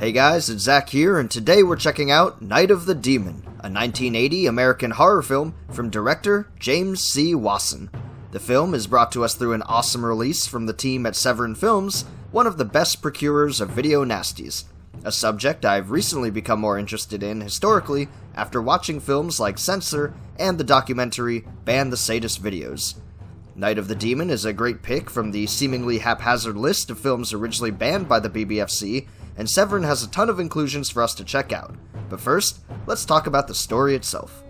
Hey guys, it's Zach here, and today we're checking out Night of the Demon, a 1980 American horror film from director James C. Wasson. The film is brought to us through an awesome release from the team at Severin Films, one of the best procurers of video nasties, a subject I've recently become more interested in historically after watching films like Censor and the documentary Ban the Sadist Videos. Night of the Demon is a great pick from the seemingly haphazard list of films originally banned by the BBFC, and Severin has a ton of inclusions for us to check out. But first, let's talk about the story itself.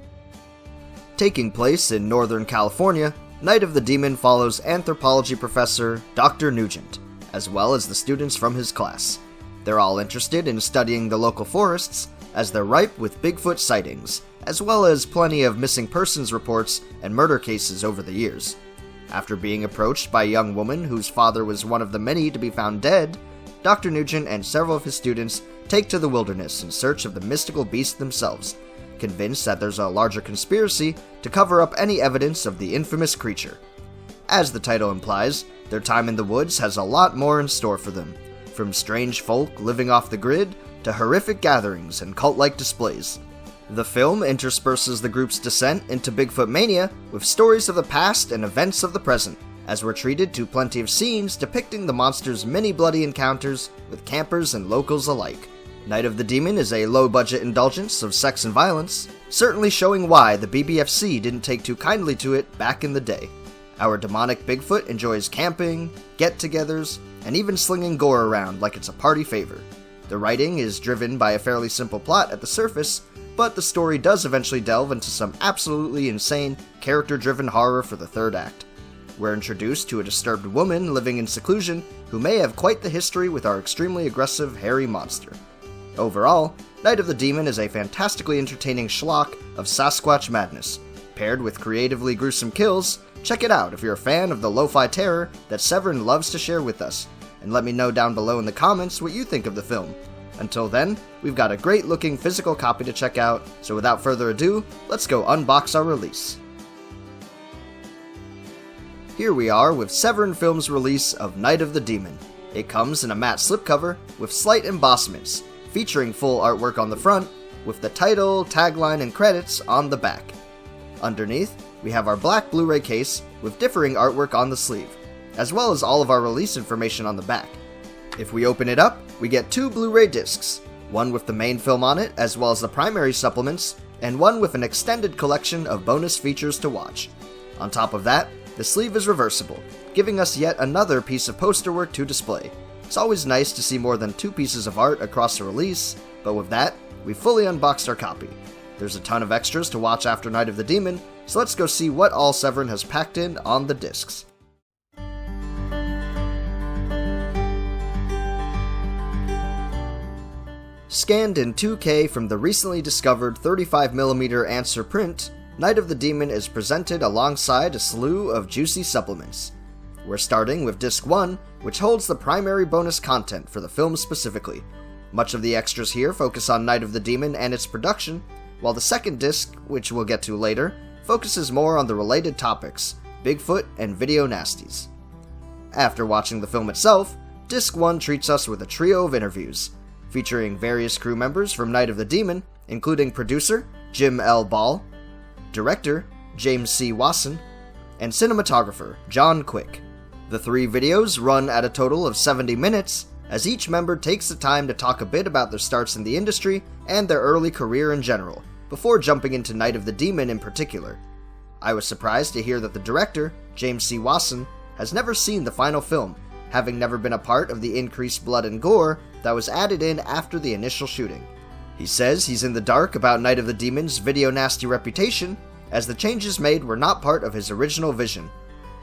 Taking place in Northern California, Night of the Demon follows anthropology professor Dr. Nugent, as well as the students from his class. They're all interested in studying the local forests, as they're ripe with Bigfoot sightings, as well as plenty of missing persons reports and murder cases over the years. After being approached by a young woman whose father was one of the many to be found dead, Dr. Nugent and several of his students take to the wilderness in search of the mystical beast themselves, convinced that there's a larger conspiracy to cover up any evidence of the infamous creature. As the title implies, their time in the woods has a lot more in store for them, from strange folk living off the grid to horrific gatherings and cult-like displays. The film intersperses the group's descent into Bigfoot mania with stories of the past and events of the present, as we're treated to plenty of scenes depicting the monster's many bloody encounters with campers and locals alike. Night of the Demon is a low-budget indulgence of sex and violence, certainly showing why the BBFC didn't take too kindly to it back in the day. Our demonic Bigfoot enjoys camping, get-togethers, and even slinging gore around like it's a party favor. The writing is driven by a fairly simple plot at the surface, but the story does eventually delve into some absolutely insane, character-driven horror for the third act. We're introduced to a disturbed woman living in seclusion who may have quite the history with our extremely aggressive, hairy monster. Overall, Night of the Demon is a fantastically entertaining schlock of Sasquatch madness. Paired with creatively gruesome kills, check it out if you're a fan of the lo-fi terror that Severin loves to share with us, and let me know down below in the comments what you think of the film. Until then, we've got a great looking physical copy to check out, so without further ado, let's go unbox our release. Here we are with Severin Films' release of Night of the Demon. It comes in a matte slipcover with slight embossments, featuring full artwork on the front, with the title, tagline, and credits on the back. Underneath, we have our black Blu-ray case with differing artwork on the sleeve, as well as all of our release information on the back. If we open it up, we get two Blu-ray discs, one with the main film on it as well as the primary supplements, and one with an extended collection of bonus features to watch. On top of that, the sleeve is reversible, giving us yet another piece of poster work to display. It's always nice to see more than two pieces of art across a release, but with that, we fully unboxed our copy. There's a ton of extras to watch after Night of the Demon, so let's go see what all Severin has packed in on the discs. Scanned in 2K from the recently discovered 35mm Answer print, Night of the Demon is presented alongside a slew of juicy supplements. We're starting with Disc 1, which holds the primary bonus content for the film specifically. Much of the extras here focus on Night of the Demon and its production, while the second disc, which we'll get to later, focuses more on the related topics, Bigfoot and video nasties. After watching the film itself, Disc 1 treats us with a trio of interviews, featuring various crew members from Night of the Demon, including producer Jim L. Ball, director James C. Wasson, and cinematographer John Quick. The three videos run at a total of 70 minutes, as each member takes the time to talk a bit about their starts in the industry and their early career in general, before jumping into Night of the Demon in particular. I was surprised to hear that the director, James C. Wasson, has never seen the final film, having never been a part of the increased blood and gore that was added in after the initial shooting. He says he's in the dark about Night of the Demon's video nasty reputation, as the changes made were not part of his original vision.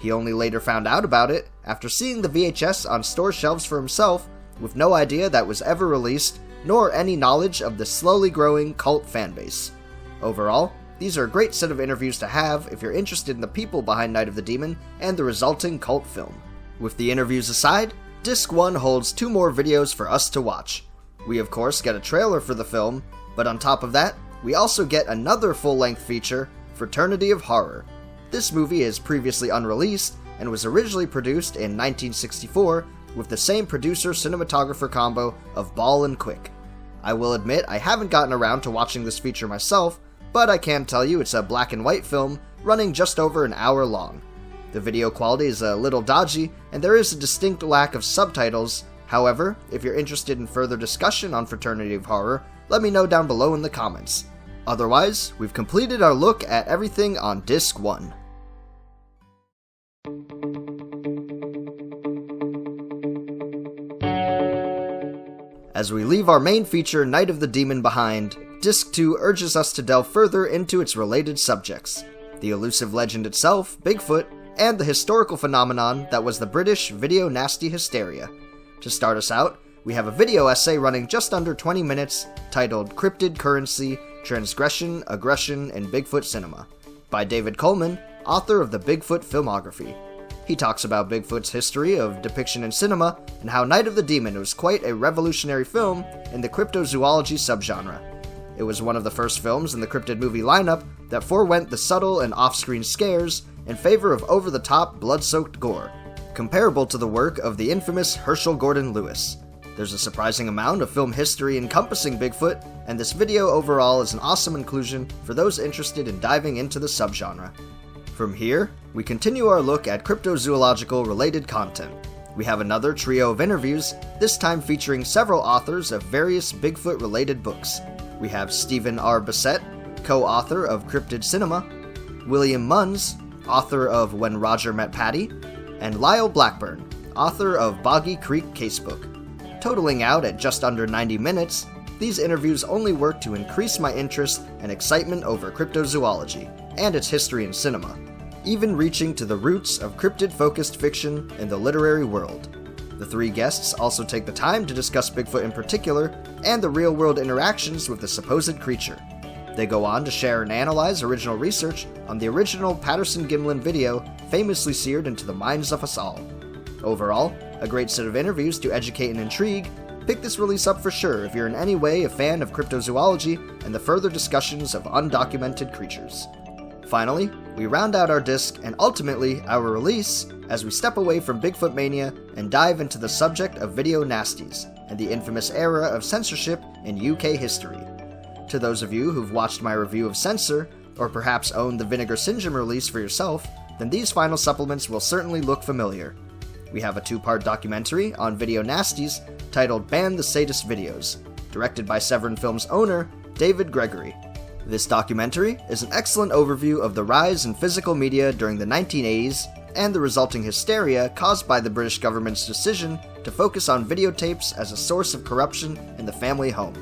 He only later found out about it after seeing the VHS on store shelves for himself, with no idea that was ever released, nor any knowledge of the slowly growing cult fanbase. Overall, these are a great set of interviews to have if you're interested in the people behind Night of the Demon and the resulting cult film. With the interviews aside, Disc 1 holds two more videos for us to watch. We of course get a trailer for the film, but on top of that, we also get another full-length feature, Fraternity of Horror. This movie is previously unreleased and was originally produced in 1964 with the same producer-cinematographer combo of Ball and Quick. I will admit I haven't gotten around to watching this feature myself, but I can tell you it's a black and white film running just over an hour long. The video quality is a little dodgy, and there is a distinct lack of subtitles. However, if you're interested in further discussion on Fraternity of Horror, let me know down below in the comments. Otherwise, we've completed our look at everything on Disc 1. As we leave our main feature, Night of the Demon, behind, Disc 2 urges us to delve further into its related subjects: the elusive legend itself, Bigfoot, and the historical phenomenon that was the British video nasty hysteria. To start us out, we have a video essay running just under 20 minutes titled Cryptid Currency, Transgression, Aggression, and Bigfoot Cinema, by David Coleman, author of the Bigfoot Filmography. He talks about Bigfoot's history of depiction in cinema and how Night of the Demon was quite a revolutionary film in the cryptozoology subgenre. It was one of the first films in the cryptid movie lineup that forewent the subtle and off-screen scares in favor of over-the-top, blood-soaked gore, comparable to the work of the infamous Herschel Gordon Lewis. There's a surprising amount of film history encompassing Bigfoot, and this video overall is an awesome inclusion for those interested in diving into the subgenre. From here, we continue our look at cryptozoological related content. We have another trio of interviews, this time featuring several authors of various Bigfoot related books. We have Stephen R. Bissett, co-author of Cryptid Cinema, William Munns, author of When Roger Met Patty, and Lyle Blackburn, author of Boggy Creek Casebook. Totaling out at just under 90 minutes, these interviews only work to increase my interest and excitement over cryptozoology and its history in cinema, even reaching to the roots of cryptid-focused fiction in the literary world. The three guests also take the time to discuss Bigfoot in particular and the real-world interactions with the supposed creature. They go on to share and analyze original research on the original Patterson-Gimlin video famously seared into the minds of us all. Overall, a great set of interviews to educate and intrigue. Pick this release up for sure if you're in any way a fan of cryptozoology and the further discussions of undocumented creatures. Finally, we round out our disc and ultimately our release as we step away from Bigfoot mania and dive into the subject of video nasties and the infamous era of censorship in UK history. To those of you who've watched my review of Censor, or perhaps owned the Vinegar Syndrome release for yourself, then these final supplements will certainly look familiar. We have a two-part documentary on video nasties titled Ban the Sadist Videos, directed by Severin Films owner, David Gregory. This documentary is an excellent overview of the rise in physical media during the 1980s and the resulting hysteria caused by the British government's decision to focus on videotapes as a source of corruption in the family home.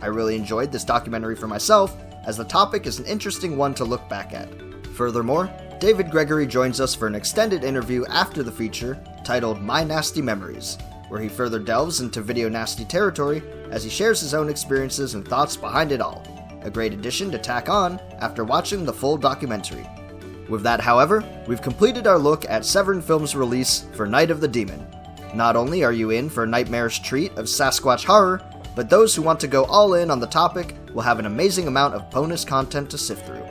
I really enjoyed this documentary for myself, as the topic is an interesting one to look back at. Furthermore, David Gregory joins us for an extended interview after the feature titled My Nasty Memories, where he further delves into video nasty territory as he shares his own experiences and thoughts behind it all. A great addition to tack on after watching the full documentary. With that, however, we've completed our look at Severin Films' release for Night of the Demon. Not only are you in for a nightmarish treat of Sasquatch horror, but those who want to go all in on the topic will have an amazing amount of bonus content to sift through.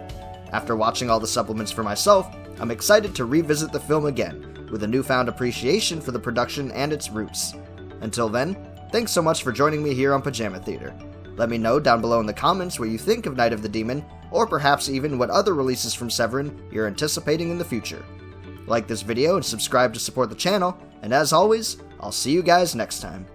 After watching all the supplements for myself, I'm excited to revisit the film again, with a newfound appreciation for the production and its roots. Until then, thanks so much for joining me here on Pajama Theater. Let me know down below in the comments what you think of Night of the Demon, or perhaps even what other releases from Severin you're anticipating in the future. Like this video and subscribe to support the channel, and as always, I'll see you guys next time.